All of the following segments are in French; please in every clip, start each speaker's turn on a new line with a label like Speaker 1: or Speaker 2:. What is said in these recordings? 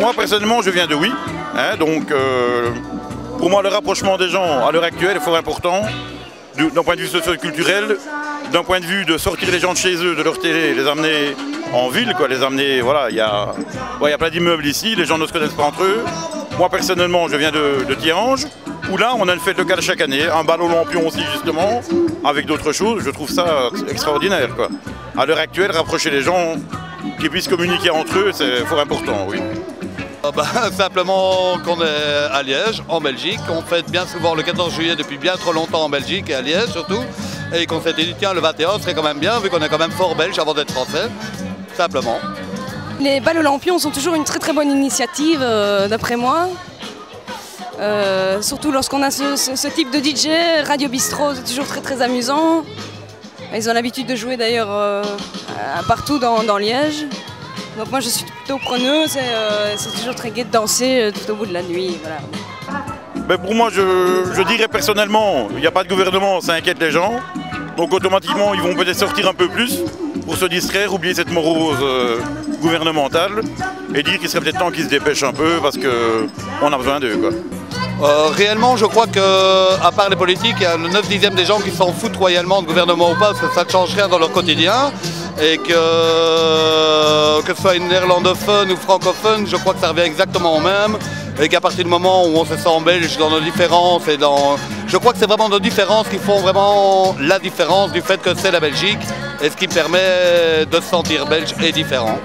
Speaker 1: moi personnellement je viens de Oui, hein, donc pour moi le rapprochement des gens à l'heure actuelle est fort important, d'un point de vue socio-culturel, d'un point de vue de sortir les gens de chez eux, de leur télé, les amener en ville, quoi, les amener, voilà, il y a plein d'immeubles ici, les gens ne se connaissent pas entre eux. Moi personnellement je viens de Thiange, où là on a une fête locale chaque année, un bal au Lampion aussi justement, avec d'autres choses, je trouve ça extraordinaire, quoi. À l'heure actuelle, rapprocher les gens, qu'ils puissent communiquer entre eux, c'est fort important, oui.
Speaker 2: Simplement qu'on est à Liège, en Belgique, on fête bien souvent le 14 juillet depuis bien trop longtemps en Belgique et à Liège surtout, et qu'on s'était dit tiens le 21 serait quand même bien vu qu'on est quand même fort belge avant d'être français, simplement.
Speaker 3: Les balles au Lampion sont toujours une très très bonne initiative d'après moi. Surtout lorsqu'on a ce type de DJ, Radio Bistro, c'est toujours très très amusant. Ils ont l'habitude de jouer d'ailleurs partout dans Liège. Donc moi je suis plutôt preneuse, c'est toujours très gai de danser tout au bout de la nuit. Voilà.
Speaker 1: Ben pour moi je dirais personnellement, il n'y a pas de gouvernement, ça inquiète les gens. Donc automatiquement ils vont peut-être sortir un peu plus pour se distraire, oublier cette morose gouvernementale et dire qu'il serait peut-être temps qu'ils se dépêchent un peu parce qu'on a besoin d'eux, quoi.
Speaker 2: Réellement, je crois qu'à part les politiques, il y a le 9/10 des gens qui s'en foutent royalement de gouvernement ou pas, ça ne change rien dans leur quotidien. Et que ce soit une néerlandophone ou francophone, je crois que ça revient exactement au même. Et qu'à partir du moment où on se sent belge dans nos différences, je crois que c'est vraiment nos différences qui font vraiment la différence du fait que c'est la Belgique et ce qui permet de se sentir belge et différent.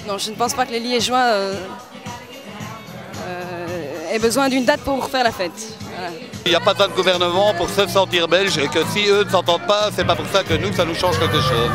Speaker 3: Non, je ne pense pas que les Liégeois aient besoin d'une date pour faire la fête. Voilà.
Speaker 2: Il n'y a pas besoin de gouvernement pour se sentir belge et que si eux ne s'entendent pas, c'est pas pour ça que nous, ça nous change quelque chose.